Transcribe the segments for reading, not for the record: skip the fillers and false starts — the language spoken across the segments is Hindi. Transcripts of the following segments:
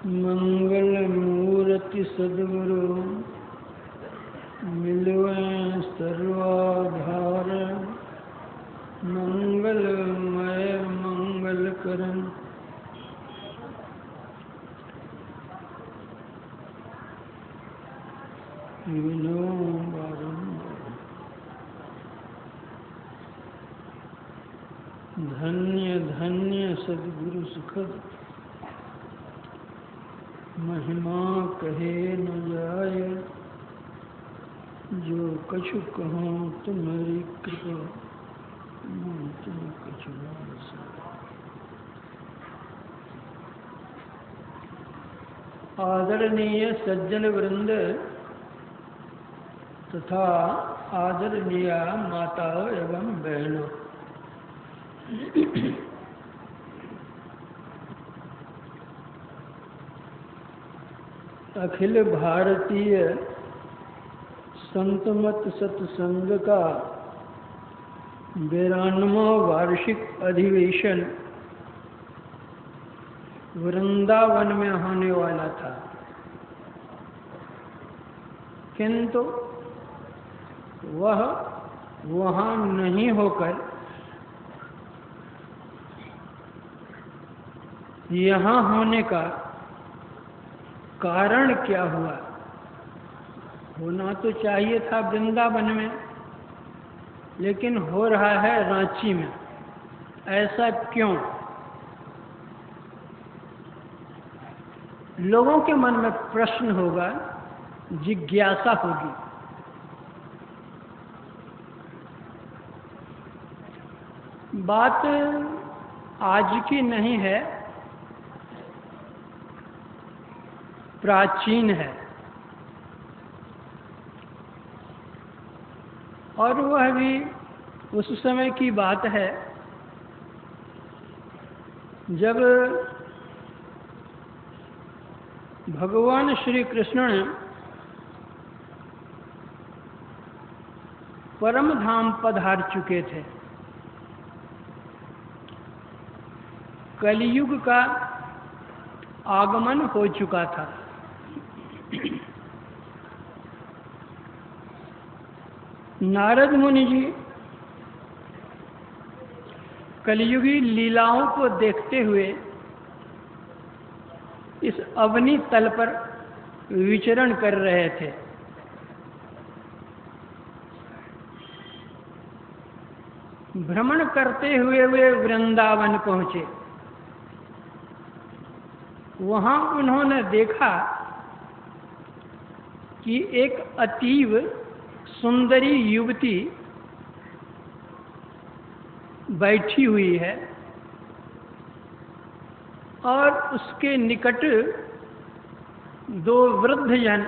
मंगल मूर्ति सद्गुरु मिलवे सर्वाधार। मंगलमय मंगल करन विनो बारंबार। धन्य धन्य सद्गुरु सुखद महिमा कहे न जाय। जो कछु कहूँ तुम्हारी कृपा तुम कछु न सके। आदरणीय सज्जन वृंद तथा आदरणीय माताओं एवं बहनों, अखिल भारतीय संतमत सत्संग का 92वां वार्षिक अधिवेशन वृंदावन में होने वाला था, किंतु वह वहां नहीं होकर यहाँ होने का कारण क्या हुआ? होना तो चाहिए था वृंदावन में, लेकिन हो रहा है रांची में। ऐसा क्यों? लोगों के मन में प्रश्न होगा, जिज्ञासा होगी। बात आज की नहीं है, प्राचीन है, और वह भी उस समय की बात है जब भगवान श्री कृष्ण ने परम धाम पधार चुके थे। कलियुग का आगमन हो चुका था। नारद मुनि जी कलियुगी लीलाओं को देखते हुए इस अवनी तल पर विचरण कर रहे थे। भ्रमण करते हुए वे वृंदावन पहुंचे। वहां उन्होंने देखा कि एक अतीव सुंदरी युवती बैठी हुई है और उसके निकट 2 वृद्धजन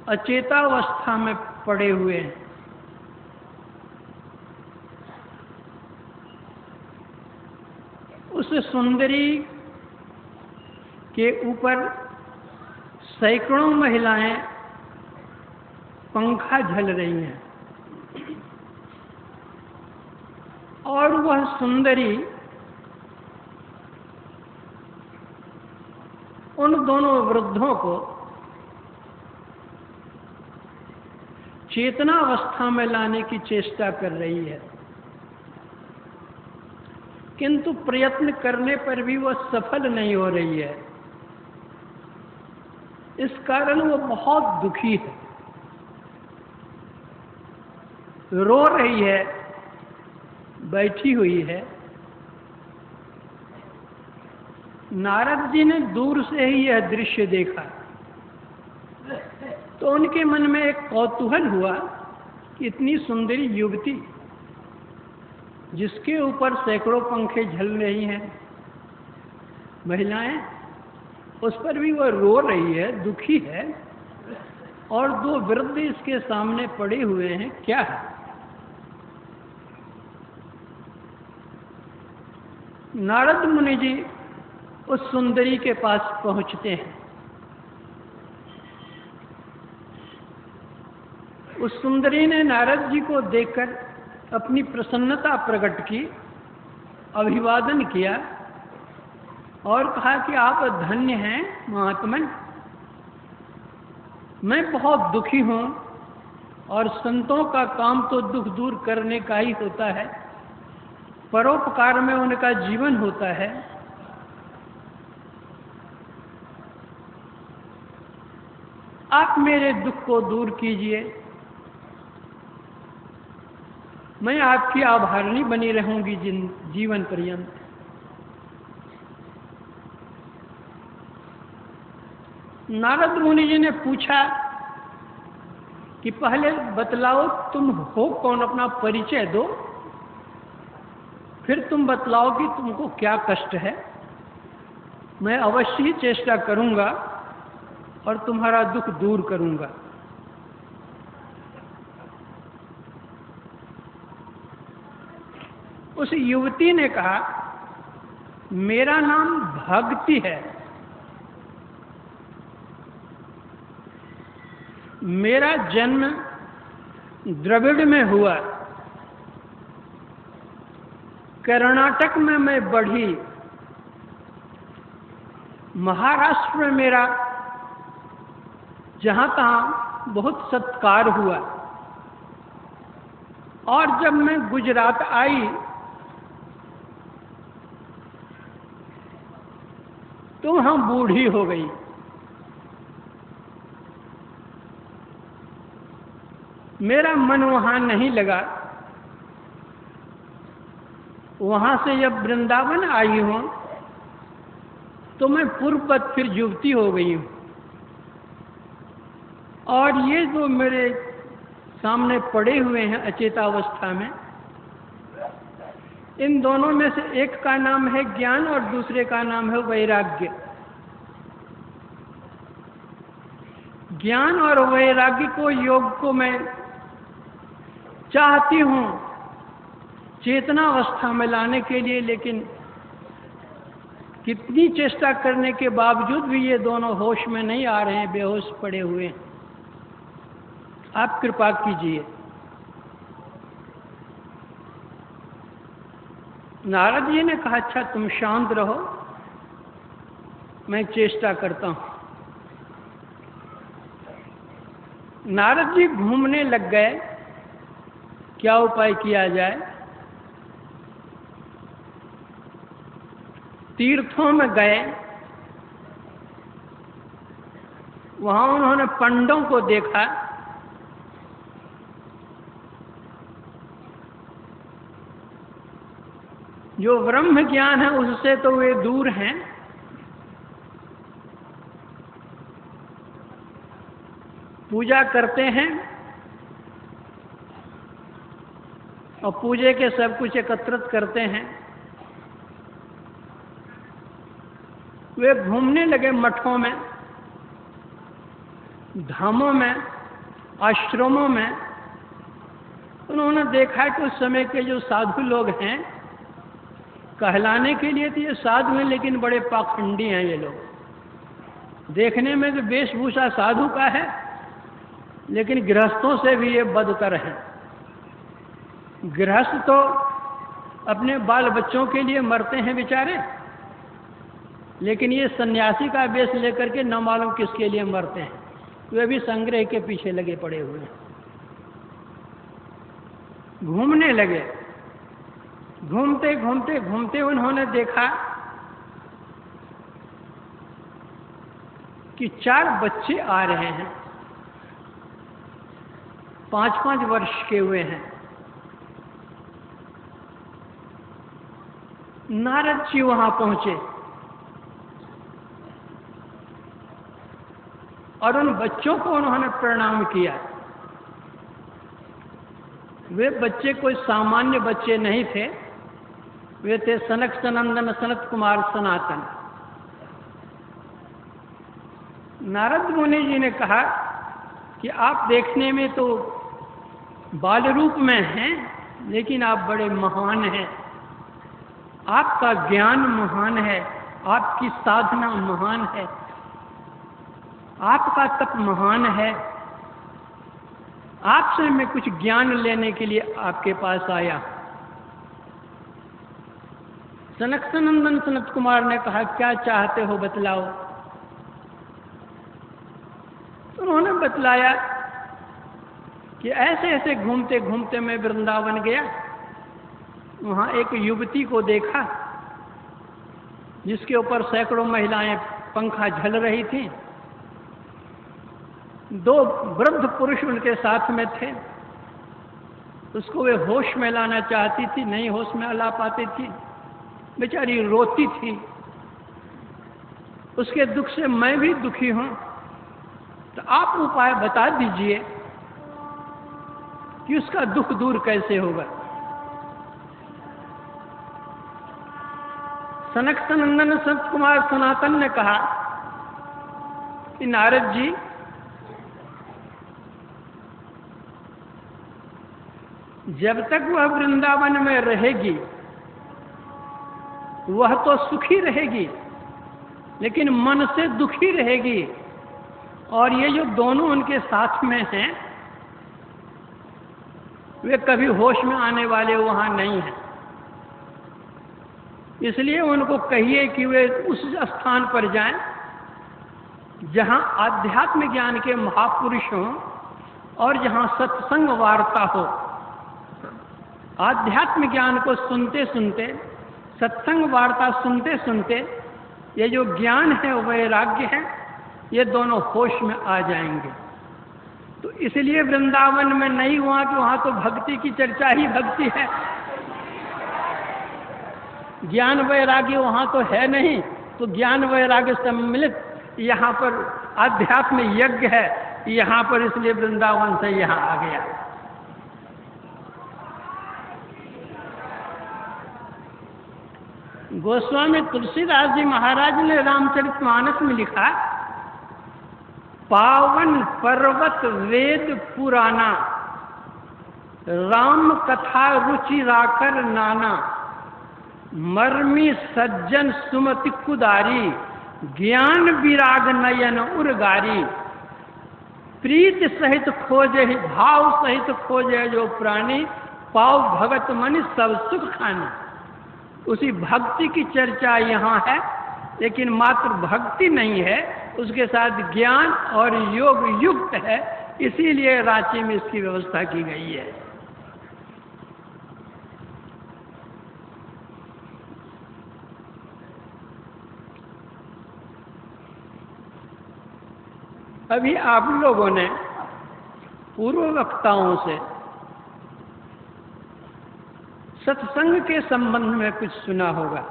अचेतावस्था में पड़े हुए हैं। उस सुंदरी के ऊपर सैकड़ों महिलाएं पंखा झल रही हैं, और वह सुंदरी उन दोनों वृद्धों को चेतनावस्था में लाने की चेष्टा कर रही है, किंतु प्रयत्न करने पर भी वह सफल नहीं हो रही है। इस कारण वो बहुत दुखी है, रो रही है, बैठी हुई है। नारद जी ने दूर से ही यह दृश्य देखा तो उनके मन में एक कौतूहल हुआ कि इतनी सुंदरी युवती जिसके ऊपर सैकड़ों पंखे झल रही हैं, महिलाएं, उस पर भी वह रो रही है, दुखी है, और 2 वृद्ध इसके सामने पड़े हुए हैं, क्या है? नारद मुनि जी उस सुंदरी के पास पहुंचते हैं। उस सुंदरी ने नारद जी को देखकर अपनी प्रसन्नता प्रकट की, अभिवादन किया और कहा कि आप धन्य हैं महात्मा, मैं बहुत दुखी हूँ और संतों का काम तो दुख दूर करने का ही होता है, परोपकार में उनका जीवन होता है। आप मेरे दुख को दूर कीजिए, मैं आपकी आभारणी बनी रहूंगी जीवन पर्यंत। नारद मुनि जी ने पूछा कि पहले बतलाओ तुम हो कौन, अपना परिचय दो, फिर तुम बतलाओ कि तुमको क्या कष्ट है। मैं अवश्य ही चेष्टा करूंगा और तुम्हारा दुख दूर करूंगा। उस युवती ने कहा, मेरा नाम भक्ति है, मेरा जन्म द्रविड़ में हुआ, कर्नाटक में मैं बढ़ी, महाराष्ट्र में मेरा जहां तहां बहुत सत्कार हुआ, और जब मैं गुजरात आई तो वहां बूढ़ी हो गई। मेरा मन वहां नहीं लगा। वहां से जब वृंदावन आई हूं तो मैं पूर्ववत फिर युवती हो गई हूं। और ये जो मेरे सामने पड़े हुए हैं अचेतावस्था में, इन दोनों में से एक का नाम है ज्ञान और दूसरे का नाम है वैराग्य। ज्ञान और वैराग्य को, योग को मैं चाहती हूं चेतनावस्था में लाने के लिए, लेकिन कितनी चेष्टा करने के बावजूद भी ये दोनों होश में नहीं आ रहे हैं, बेहोश पड़े हुए हैं। आप कृपा कीजिए। नारद जी ने कहा, अच्छा तुम शांत रहो, मैं चेष्टा करता हूं। नारद जी घूमने लग गए, क्या उपाय किया जाए। तीर्थों में गए, वहां उन्होंने पंडों को देखा, जो ब्रह्म ज्ञान है उससे तो वे दूर हैं, पूजा करते हैं और पूजे के सब कुछ एकत्रित करते हैं। वे घूमने लगे मठों में, धामों में, आश्रमों में। उन्होंने देखा कि उस समय के जो साधु लोग हैं, कहलाने के लिए तो ये साधु हैं लेकिन बड़े पाखंडी हैं ये लोग। देखने में तो वेशभूषा साधु का है, लेकिन गृहस्थों से भी ये बदतर हैं। गृहस्थ तो अपने बाल बच्चों के लिए मरते हैं बेचारे, लेकिन ये सन्यासी का वेश लेकर के न मालूम किसके लिए मरते हैं। वे भी संग्रह के पीछे लगे पड़े हुए हैं। घूमने लगे, घूमते घूमते घूमते उन्होंने देखा कि 4 बच्चे आ रहे हैं, 5-5 वर्ष के हुए हैं। नारद जी वहां पहुंचे और उन बच्चों को उन्होंने प्रणाम किया। वे बच्चे कोई सामान्य बच्चे नहीं थे, वे थे सनक सनंदन सनत कुमार सनातन। नारद मुनि जी ने कहा कि आप देखने में तो बाल रूप में हैं, लेकिन आप बड़े महान हैं, आपका ज्ञान महान है, आपकी साधना महान है, आपका तप महान है। आपसे मैं कुछ ज्ञान लेने के लिए आपके पास आया। सनक सनत कुमार ने कहा, क्या चाहते हो बतलाओ। तो उन्होंने बतलाया कि ऐसे ऐसे घूमते घूमते मैं वृंदावन गया, वहां एक युवती को देखा जिसके ऊपर सैकड़ों महिलाएं पंखा झल रही थीं। 2 वृद्ध पुरुष उनके साथ में थे। उसको वे होश में लाना चाहती थी, नहीं होश में ला पाती थी, बेचारी रोती थी। उसके दुख से मैं भी दुखी हूं, तो आप उपाय बता दीजिए कि उसका दुख दूर कैसे होगा। सनक सनंदन संत कुमार सनातन ने कहा कि नारद जी, जब तक वह वृंदावन में रहेगी वह तो सुखी रहेगी, लेकिन मन से दुखी रहेगी। और ये जो दोनों उनके साथ में हैं, वे कभी होश में आने वाले वहां नहीं हैं। इसलिए उनको कहिए कि वे उस स्थान पर जाएं जहां आध्यात्म ज्ञान के महापुरुष हों और जहां सत्संग वार्ता हो। आध्यात्म ज्ञान को सुनते सुनते, सत्संग वार्ता सुनते सुनते ये जो ज्ञान है, वैराग्य है, ये दोनों होश में आ जाएंगे। तो इसलिए वृंदावन में नहीं हुआ कि वहां तो भक्ति की चर्चा ही भक्ति है, ज्ञान वैराग्य वहां तो है नहीं। तो ज्ञान वैराग्य सम्मिलित यहाँ पर आध्यात्म यज्ञ है यहाँ पर, इसलिए वृंदावन से यहाँ आ गया। गोस्वामी तुलसीदास जी महाराज ने रामचरितमानस में लिखा, पावन पर्वत वेद पुराना, राम कथा रुचि राकर नाना, मर्मी सज्जन सुमति कुदारी, ज्ञान विराग नयन उर्गारी, प्रीत सहित खोजे भाव सहित खोजे जो प्राणी, पाव भगत मन सब सुख खानी। उसी भक्ति की चर्चा यहाँ है, लेकिन मात्र भक्ति नहीं है, उसके साथ ज्ञान और योग युक्त है। इसीलिए रांची में इसकी व्यवस्था की गई है। अभी आप लोगों ने पूर्व वक्ताओं से सत्संग के संबंध में कुछ सुना होगा।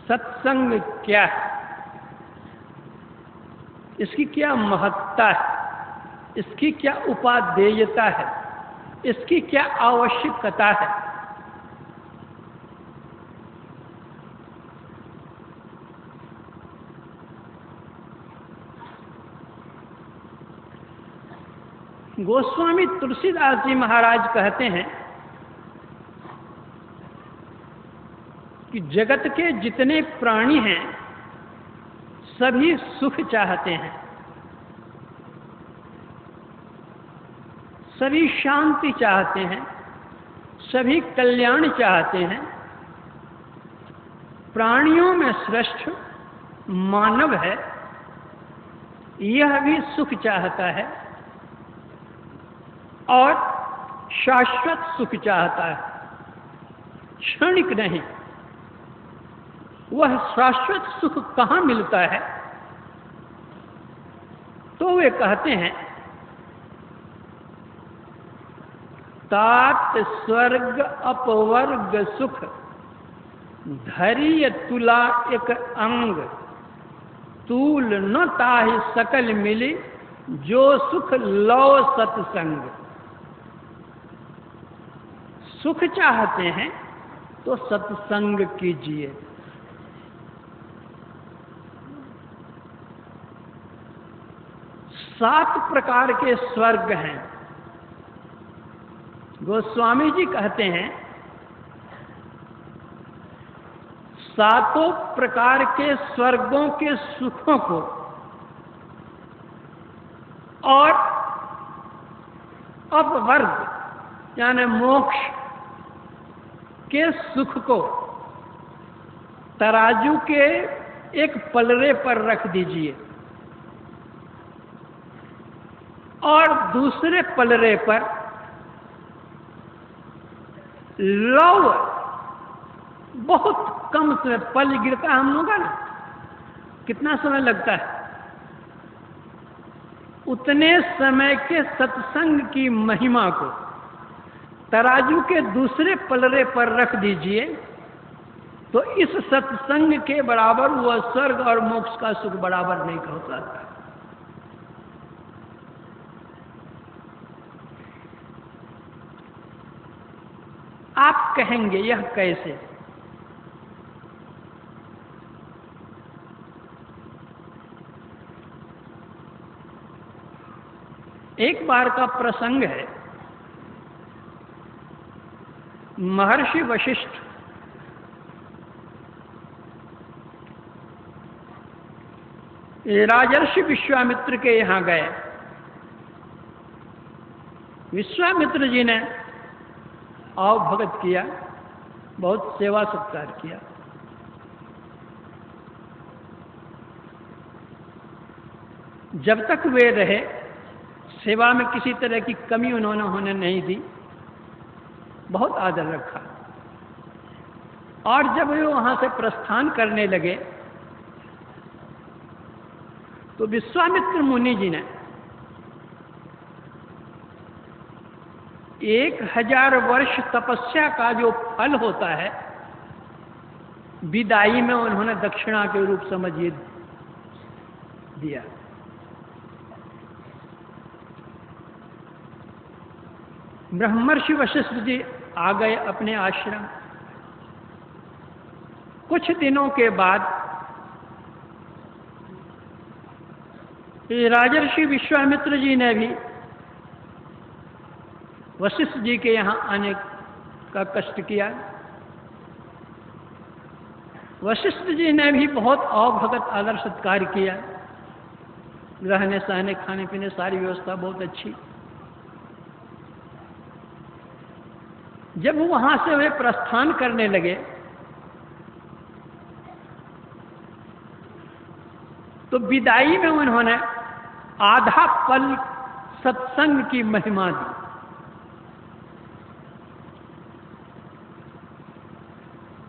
सत्संग क्या है, इसकी क्या महत्ता है, इसकी क्या उपादेयता है, इसकी क्या आवश्यकता है। गोस्वामी तुलसीदास जी महाराज कहते हैं कि जगत के जितने प्राणी हैं सभी सुख चाहते हैं, सभी शांति चाहते हैं, सभी कल्याण चाहते हैं। प्राणियों में श्रेष्ठ मानव है, यह भी सुख चाहता है और शाश्वत सुख चाहता है, क्षणिक नहीं। वह शाश्वत सुख कहाँ मिलता है? तो वे कहते हैं, तात स्वर्ग अपवर्ग सुख, धैर्य तुला एक अंग, तूल न ताहि सकल मिली, जो सुख लो सत्संग। सुख चाहते हैं तो सत्संग कीजिए। सात प्रकार के स्वर्ग हैं। गोस्वामी जी कहते हैं, सातों प्रकार के स्वर्गों के सुखों को और अपवर्ग यानी मोक्ष इनके सुख को तराजू के एक पलड़े पर रख दीजिए और दूसरे पलड़े पर लौ, बहुत कम समय, पल गिरता हम लोग का ना, कितना समय लगता है, उतने समय के सत्संग की महिमा को तराजू के दूसरे पलड़े पर रख दीजिए, तो इस सत्संग के बराबर वह स्वर्ग और मोक्ष का सुख बराबर नहीं हो सकता। आप कहेंगे यह कैसे? एक बार का प्रसंग है, महर्षि वशिष्ठ राजर्षि विश्वामित्र के यहां गए। विश्वामित्र जी ने आव भगत किया, बहुत सेवा सत्कार किया। जब तक वे रहे, सेवा में किसी तरह की कमी उन्होंने होने नहीं दी, बहुत आदर रखा। और जब वे वहां से प्रस्थान करने लगे तो विश्वामित्र मुनि जी ने 1000 वर्ष तपस्या का जो फल होता है, विदाई में उन्होंने दक्षिणा के रूप समझिए दिया। ब्रह्मर्षि वशिष्ठ जी आ गए अपने आश्रम। कुछ दिनों के बाद राजर्षि विश्वामित्र जी ने भी वशिष्ठ जी के यहां आने का कष्ट किया। वशिष्ठ जी ने भी बहुत अवभगत आदर सत्कार किया, रहने सहने खाने पीने सारी व्यवस्था बहुत अच्छी। जब वहां से वे प्रस्थान करने लगे तो विदाई में उन्होंने आधा पल सत्संग की महिमा दी।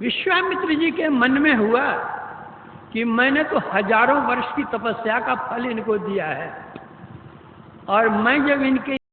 विश्वामित्र जी के मन में हुआ कि मैंने तो हजारों वर्ष की तपस्या का फल इनको दिया है, और मैं जब इनके